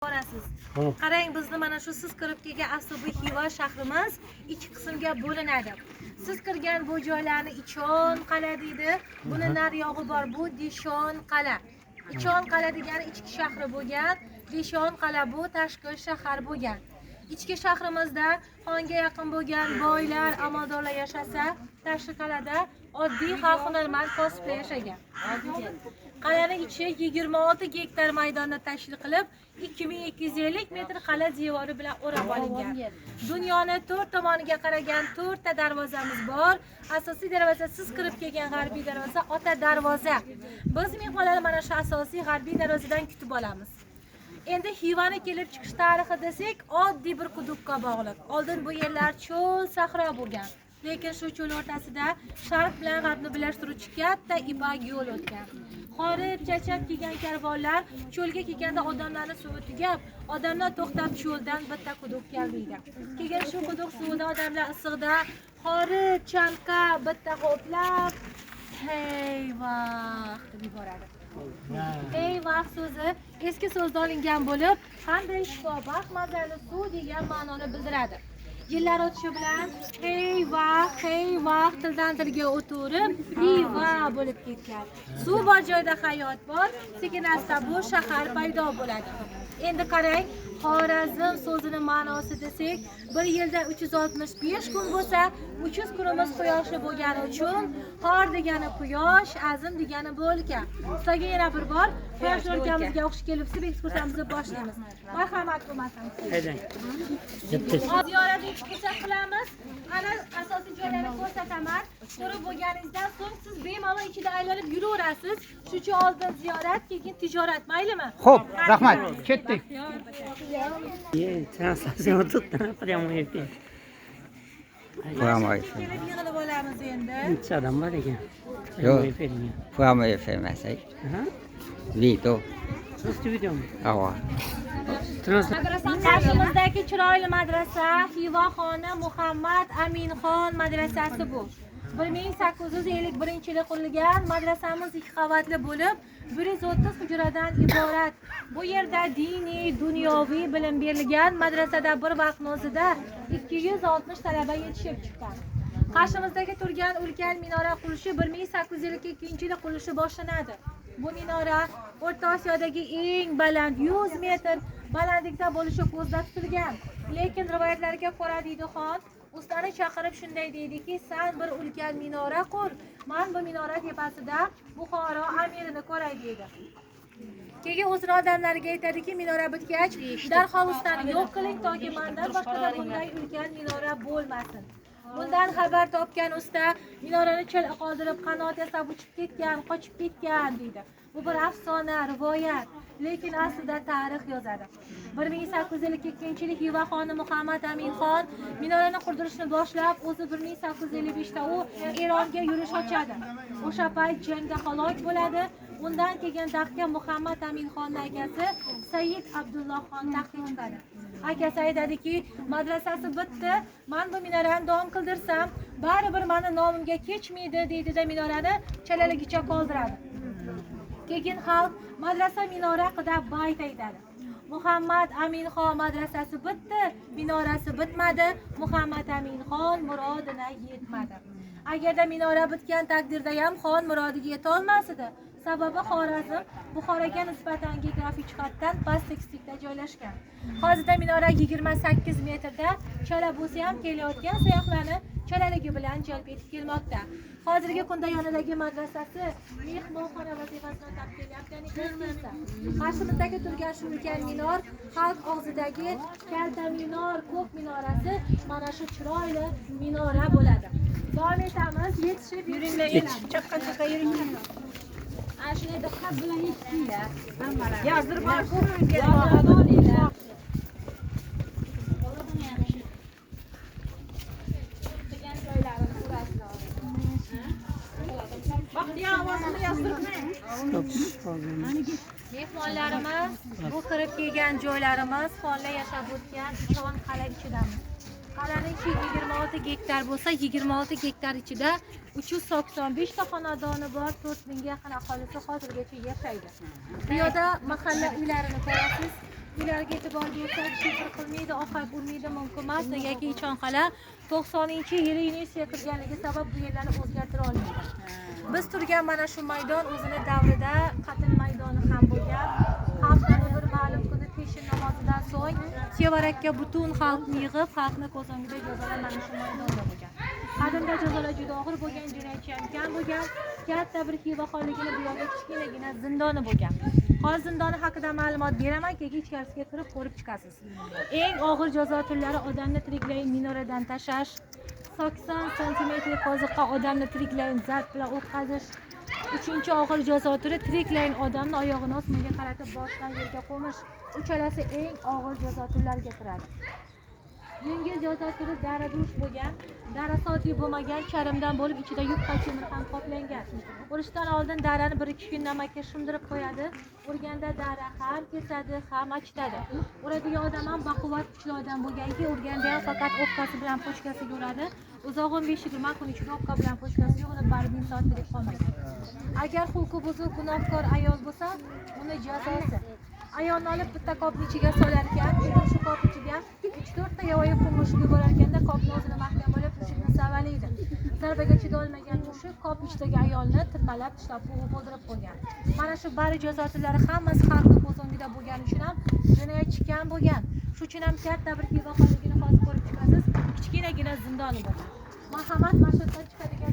Borasiz. Qarang, bizni mana shu siz kirib kelgan Asubiy Xiva shahrimiz ikki qismga bo'linadi. Siz kirgan bu joylarni Ichon qala deydi. Buni nariyog'i bor, bu Dishon qala. Ichon qala degani ichki shahri bo'lgan, Dishon qala bu tashqi shahar bo'lgan. Ichki shahrimizda xonga yaqin bo'lgan boylar, amaldorlar yashasa, tashqi qalada oddiy xalq hunarmand kosiblar yashagan. Qalaning ichi 26 gektar maydonni tashkil qilib, 2250 metr qala devori bilan o'rab olingan. Dunyoni 4 tomoniga qaragan 4 ta darvozamiz bor. Asosiy darvoza siz kirib kelgan g'arbiy darvoza ota darvoza. Biz mehmonlarni mana shu asosiy g'arbiy darvozadan kutib olamiz. Endi Xivani kelib chiqish tarixi desak, oddiy bir quduqqa bog'liq. Oldin bu yerlar cho'l, sahro bo'lgan. Lekin shu cho'l o'rtasida sharq bilan g'arbni birlashtiruvchi katta ipak yo'l o'tgan. Qorib, chachab kelgan karvonlar cho'lga kelganda odamlarni suvi tugab, odamlar to'xtab cho'ldan bitta quduq keldi. Keyin shu quduq suvida odamlar issiqda qorib, chanqab, bitta ho'plab, hey vaqt deb yuboradi. Hey vaqt so'zi eski so'zdan olingan bo'lib, qanday shifobaxsh mazali suv degan ma'noni bildiradi. Yillar o'tishi bilan hey vaqt tildan tilga o'tib, hiva bo'lib ketgan. Suv bor joyda hayot bor, sekin-asta bu shahar paydo bo'ladi. Endi qarang, Xorazm so'zining ma'nosi desak, bir yilda 365 kun bo'lsa, 300 kunimiz quyoshli bo'lgani uchun Xor degani quyosh, Azm degani bo'lka. Sizlarga yana bir bor quyosh o'lkamizga o'qish kelibsiz, ekskursiyamizni boshlaymiz. Marhamat qilmasangiz. Haydang. Ziyoratni xursand qilamiz. Ana asosiy joylarni ko'rsataman. Ko'rib bo'lganingizdan so'ng siz bemalol ichida aylanib yuraverasiz. Shuning oldin ziyorat, keyin tijorat, maylimi? Xo'p, rahmat. Ketdik. Translation tutdan prямо эфир. Prямо эфир. Kelib yig'ilib olamiz endi. Necha odam bor ekan? Yo'q. Efir. Prямо эфир emas. Aha. Video. Просто videomi? Ava. Qarshimizdagi chiroyli madrasa Xivaxona Muhammad Aminxon madrasasi bu. 1851-yilda qurilgan madrasamiz 2 qavatli bo'lib, 130 hujradan iborat. Bu yerda diniy, dunyoviy bilim berilgan. Madrasada bir vaqtning o'zida 260 talaba yetishib chiqqan. Qarshimizdagi turgan ulkan minora qurilishi 1852-yilda qurilishi boshlanadi. Bu minora O'rta Osiyodagi eng baland 100 metr balandlikda bo'lishi ko'zda tutilgan. Lekin rivoyatlarga ko'ra deydi xon, ustani chaqirib shunday deydiki, sen bir ulkan minora qur, men bu minora tepasida Buxoro amirini ko'ray deydi. Keyin o'zini odamlariga aytadiki, minora bitgach, darhol ustani yo'q qiling, toki mendan boshqa bunday ulkan minora bo'lmasin. Bundan xabar topgan usta minorani chil qoldirib, qanot yasab uchib ketgan, qochib ketgan deydi. Bu bir afsona, rivoyat, lekin aslida tarix yozadi. 1852-yilda Xivaxoni Muhammad Aminxon minorani qurdirishni boshlab, o'zi 1855da u Eronga yurish ochadi. O'sha payt jangda halok bo'ladi. Undan keyin taxtga Muhammad Aminxonning akasi Sayyid Abdullohxon taxtga chiqadi. Akasi aytadiki, madrasasi bitdi, men bu minorani davom qildirsam, baribir meni nomimga kechmaydi deydi-da minorani chalaligicha qoldiradi. Keyin xalq madrasa minora haqida bayt aytadi. Muhammad Aminxon madrasasi bitdi, minorasi bitmadi, Muhammad Aminxon murodina yetmadi. Agarda minora bitgan taqdirda ham xon murodiga yeta olmas edi. Sababi Xorazm Buxoroga nisbatan geografik jihatdan pastlikda joylashgan. Hozirda minora 28 metrda, chala bo'lsa ham kelayotgan sayyohlarni chalaligi bilan jalb etib kelmoqda. Hozirgi kunda yonidagi madrasasi mehmonxona vazifasini taqdirlayotgan ekan. Qarshimizdagi turgan shu ulkan minor xalq og'zidagi kalta minor, ko'k minorasi mana shu chiroyli minora bo'ladi. Davom etamiz, yetishib yuringlar, chaqqa yuring. Ashli diqqat bilan yetishinglar. Yozdirib qo'yinglar. Mehmonlarimiz, bu kirib kelgan joylarimiz xonlar yashab o'tgan Ichon qala ichidamiz. Qalaning 26 gektar bo'lsa, 26 gektar ichida 395 ta xonadoni bor, 4000 ga yaqin aholisi hozirgacha yashaydi. Bu yerda mahalla uylarini ko'rasiz. ularga e'tibor bersak, shifr qilmaydi, oqab urmaydi, mumkin emas. Negaki Ichonqal'a 90-yili Yunesko kirganligi sabab bu yerlarni o'zgartira olmaydi. Biz turgan mana shu maydon o'zini davrida qatl maydoni ham bo'lgan. Xalqdan bir ma'lum kuni peshin namozidan so'ng tevarakka butun xalqni yig'ib, xalqni ko'z o'ngida jazolar mana shu maydonda bo'lgan. Qadimda jazolar juda og'ir bo'lgan, jinoyatchi ham kam bo'lgan. Katta bir xivaxonligini bu yerga kichkinagina zindoni bo'lgan. Hozir zindoni haqida ma'lumot beraman, keyin ichkarisiga kirib ko'rib chiqasiz. Eng og'ir jazo turlari odamni tiriklayin minoradan tashlash, 80 sm qoziqqa odamni tiriklayin zarb bilan o'tkazish. Uchinchi og'ir jazo turi tiriklayin odamni oyog'ini osmonga qaratib boshdan yerga qo'mish. Uchalasi eng og'ir jazo turlariga kiradi. Yengil jazo turi daradush bo'lgan, darasotli bo'lmagan, charmdan bo'lib ichida yupqa temir ham qoplangan. Urushdan oldin darani 1-2 kun namakka shumdirib qo'yadi. Urganda dara ham kesadi, ham achitadi. Uradigan odam ham baquvvat kuchli odam bo'lganki, urganda ham faqat o'pkasi bilan pochkasiga uradi. Uzog'im 5-20 kun ichida o'pka bilan pochkasiga urib baribir inson tirik qolmaydi. Agar xulqi buzuq, gunohkor ayol bo'lsa, uni jazosi ayolni olib bitta qopning ichiga solar ekan, keyin shu qop ichiga 3-4 ta yovvoyi qum mushuk bor ekanda, qopni o'zini mahkam olib mushukni savalaydi. Zarbaga chidolmagan mushuk qop ichidagi ayolni tirmalab, tishlab, bo'g'ib o'ldirib qo'ygan. Mana shu bari jazo turlari hammasi xalqni ko'z o'ngida bo'lgani uchun ham jinoyatchi kam bo'lgan. Shu uchun ham katta bir xivaxonligini hozir ko'rib chiqasiz, kichkinagina zindoni bo'lgan. Marhamat, marshrutdan chiqadigan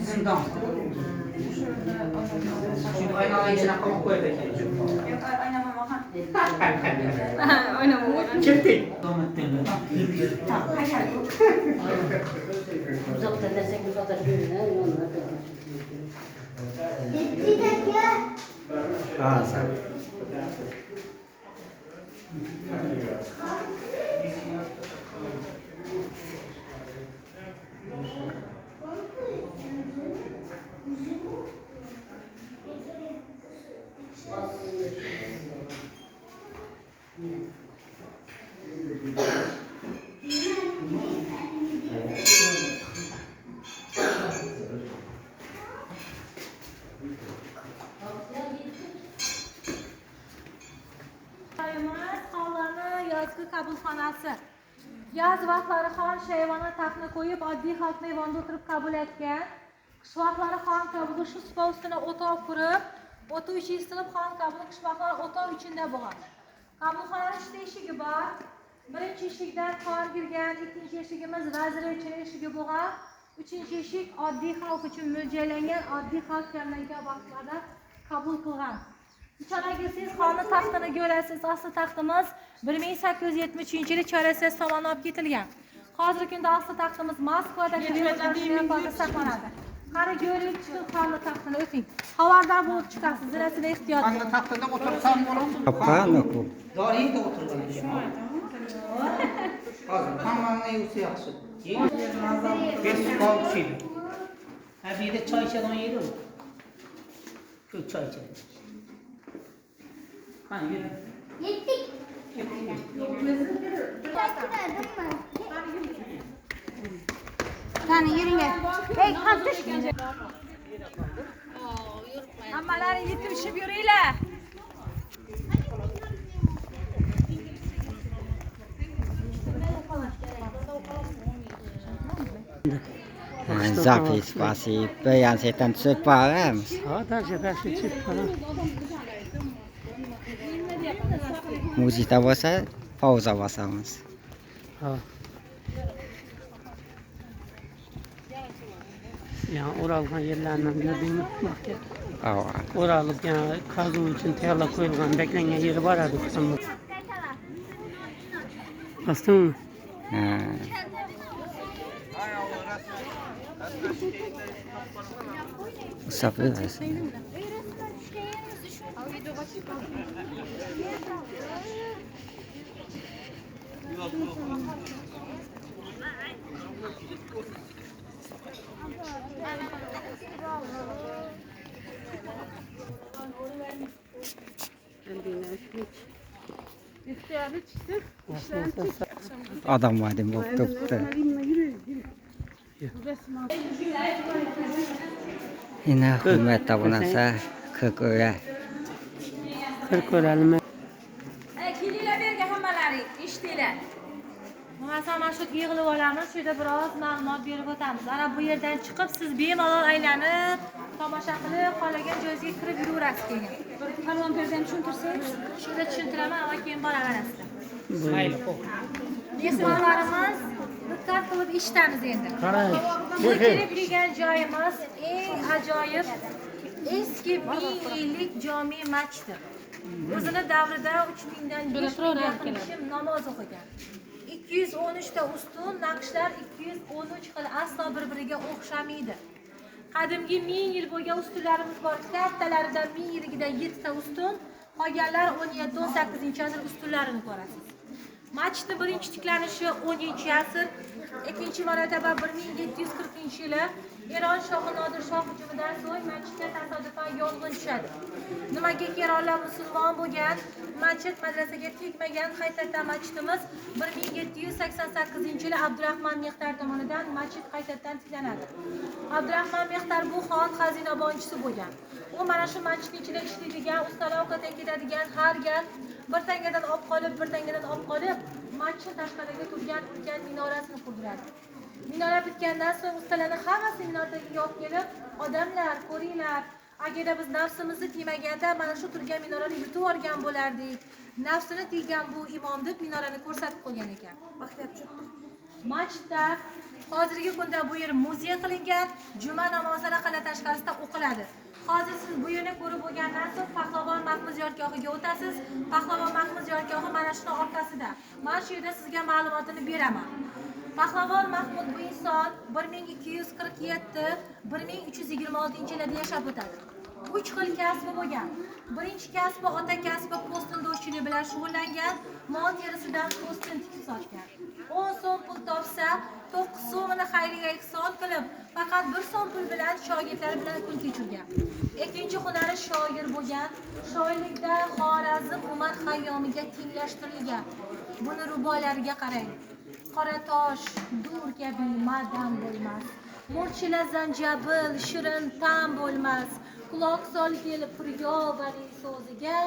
Zindan. Çünkü aynaların içine kabuk koyacak. Oynamam. Çıktı. Uzakta desek uzakta görünür. Ha, sen. yozgi qabulxonasi. Yoz vaqtlari xon shayvona taxtni qo'yib, oddiy xalqni ayvonda o'tirib qabul etgan. Qish vaqtlari xon qabuli shu supa ustini o'tov qurib, o'tov ichi isilib, xon qabuli qish vaqtlari o'tov ichida bo'lgan. Qabulxonaning 3 ta eshigi bor. Birinchi eshikdan xon kirgan, ikkinchi eshigimiz vazirlik eshigi bo'lgan. Uchinchi eshik oddiy xalq uchun mo'ljallangan, oddiy xalq tanlangan vaqtlarda qabul qilgan. Icharaga siz xonni taxtini ko'rasiz. Asli taxtimiz 1870-yili Chorasiya tomonidan olib ketilgan. Hozirgi kunda asli taxtimiz Moskvada saqlanadi. Qari ko'rib chiqib xonni taxtini o'ting. Xabardor bo'lib chiqasiz. Zirasida ehtiyot. Xonni taxtida o'tirsam bo'ladimi? Qopqani ku. Doringda o'tirgan ekan. Hozir hammani yusi yaxshi. Besh qol chil. Ha bir de choy ichadigan yeri bu. Shu choy ichadi. Qani yur. Yettik. Qani yuringlar. Ey, qatish. Hammalari yetishib yuringlar. Zapis, spasibo, ja się tam sypałem. O, da się szybko. Muzika bo'lsa, pauza bosamiz. Ha. Yani Uralgan yerlerinden gördüğümüz bahçe. Oralık yani kazı için teyarla koyulgan beklenen yeri var adı kısımda. Bastın mı? Ha. Sapı versin. Adam vadim bo'lib turibdi. Ina hurmatda bu narsa ko'ko'ya. Qir ko'ralmi? Kelinglar berga hammalaring, eshtinglar. Bo'lmasa mana shu yig'ilib olamiz, shu yerda biroz ma'lumot berib o'tamiz. Ana bu yerdan chiqib siz bemalol aylanib, tomosha qilib, qolagan joyingizga kirib yuraverasiz keyin. Palvonberdan tushuntirsangiz, shunda tushuntiraman, va keyin boraverasizlar. Mayli, xo'p. Mehmonlarimiz diqqat qilib eshitamiz endi. Qarang. Bu kelib kelgan joyimiz eng ajoyib eski 1000 yillik jome masjidi. O'zini davrida 3000 dan 5000 yaqin kishi namoz o'qigan. 213 ta ustun, naqshlar 213 xil, aslo bir-biriga o'xshamaydi. Qadimgi 1000 yil bo'lgan ustunlarimiz bor. Kattalaridan 1000 yilligidan 7 ta ustun, qolganlar 17-18 asr ustunlarini ko'rasiz. Masjidning birinchi tiklanishi 10-asr, ikkinchi marotaba 1740-yili Eron shohi Nodir shoh hujumidan so'ng masjidga tasodifan yong'in tushadi. Nimaga Eronlar musulmon bo'lgan, masjid madrasaga tegmagan, qaytadan masjidimiz 1788-yili Abdurahmon Mehtar tomonidan masjid qaytadan tiklanadi. Abdurahmon Mehtar bu xon xazinabonchisi bo'lgan. U mana shu masjidning ichida ishlaydigan, ustalar ovqatga ketadigan har gal bir tangadan olib qolib, bir tangadan olib qolib, masjid tashqariga turgan ulkan minorasini qurdiradi. Minora bitgandan so'ng ustalarning hammasi minoraga olib kelib, odamlar, ko'ringlar, agarda biz nafsimizni tiymaganda mana shu turgan minorani yutib olgan bo'lardik. Nafsini tiygan bu imom deb minorani ko'rsatib qo'ygan ekan. Masjidda hozirgi kunda bu yer muzey qilingan, juma namozlari qala tashqarisida o'qiladi. Hozir siz bu yerni ko'rib bo'lgandan so'ng Pahlavon Mahmud ziyoratgohiga o'tasiz. Pahlavon Mahmud ziyoratgohi mana shu orqasida. Mana shu yerda sizga ma'lumotini beraman. Pahlavon Mahmud bu inson 1247-1326-yillarda yashab o'tadi. 3 xil kasbi bo'lgan. Birinchi kasbi ota kasbi po'stindo'shchilik bilan shug'ullangan, mol terisidan po'stin tikib sotgan. 10 so'm pul topsa, 9 so'mini xayriyaga ihson qilib, faqat 1 so'm pul bilan shogirdlari bilan kun kechirgan. Ikkinchi hunari shoir bo'lgan. Shoirlikda Xorazm Umar Xayyomiga tenglashtirilgan. Buni ruboylariga qarang. Qora tosh, dur kabi madam bo'lmas. Murchila zanjabil, shirin tam bo'lmas. Quloq sol kelib Piryovaning so'ziga,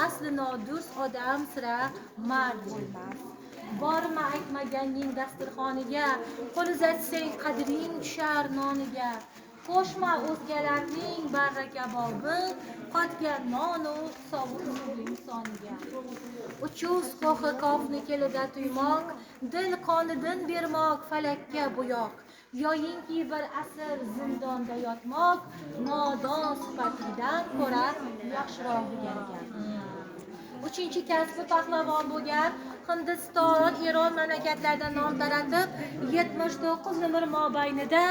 asli nodus odam sira mard bo'lmas. Borma aytmaganning dasturxoniga, qo'l uzatsang qadring tushar noniga. Qo'shma o'zgalarning barra kabobi, qotgan nonu sovuqning soniga. Uchuz qo'hi qofni kelida tuymoq, dil qonidan bermoq falakka bo'yoq. Yoyinki bir asr zindonda yotmoq, nodon sifatidan ko'ra yaxshiroq bo'lgan ekan. Uchinchi kasbi pahlavon bo'lgan. Hindiston, Eron mamlakatlaridan nom taratib, 79 umr mobaynida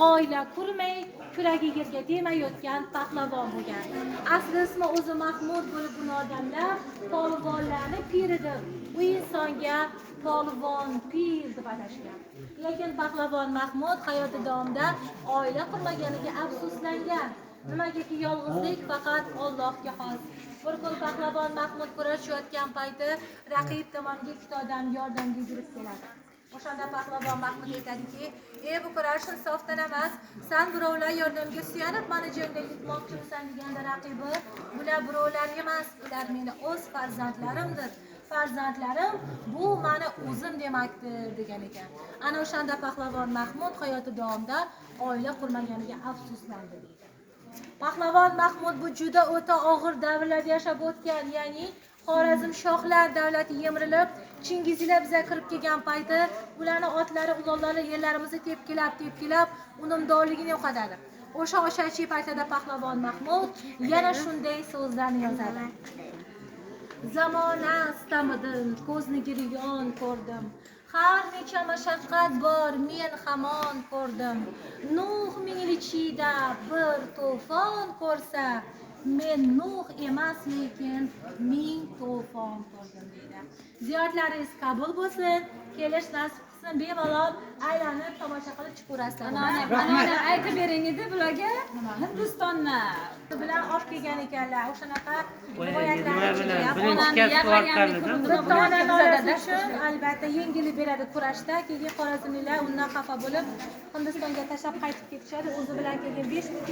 oila qurmay, kuragi yerga tegmayotgan pahlavon bo'lgan. Asli ismi o'zi Mahmud bo'lib, bu odamlar polvonlarni piridir. Bu insonga polvon pir deb atashgan. Lekin pahlavon Mahmud hayoti davomida oila qurmaganiga afsuslangan. Nimagaki yolg'izlik faqat Allohga xos. Bir kun pahlavon Mahmud kurashayotgan payti raqib tomoniga ikkita odam yordamga yugurib keladi. O'shanda pahlavon Mahmud aytadiki, "Ey bu kurash insofdan emas, sen birovlar yordamga suyanib meni jangda yutmoqchimisan?" deganda raqibi, "Bular birovlar emas, ular meni o'z farzandlarimdir. Farzandlarim bu meni o'zim demakdir" degan ekan. Ana o'shanda pahlavon Mahmud hayoti davomida oila qurmaganiga afsuslandi deydi. Pahlavon Mahmud bu juda o'ta og'ir davrlarda yashab o'tgan, ya'ni Xorazm shohlar davlati yemirilib, Chingizlar bizga kirib kelgan payti, ularni otlari, uloqlari yerlarimizni tepkilab, unumdorligini yo'qotadi. O'sha oshachi paytida pahlavon Mahmud yana shunday so'zlarni yozadi. Zamona istamidim, ko'zni giryon ko'rdim. Har necha mashaqqat bor, men hamon ko'rdim. Nuh ming yil ichida bir to'fon ko'rsa, men Nuh emas lekin ming to'fon ko'rdim deydi. Ziyoratlaringiz qabul bo'lsin, kelish nasib qilsin, bemalol aylanib tomosha qilib chiqaverasizlar. Anona aytib bering edi bularga Hindistondan. bilan olib kelgan ekanlar. O'shanaqa Nima rivoyatlar bilan birinchi kasb orqalidan bitta onani olasi uchun albatta yengillik beradi kurashda. Keyin xorazmliklar undan xafa bo'lib Hindistonga tashlab qaytib ketishadi. O'zi bilan kelgan 5 ming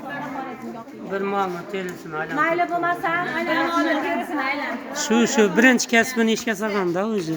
xorazmga olib kelgan. bir ma'lumot terisini Mayli bo'lmasa, aylanib Aylan. Shu birinchi kasbini ishga solganda o'zi.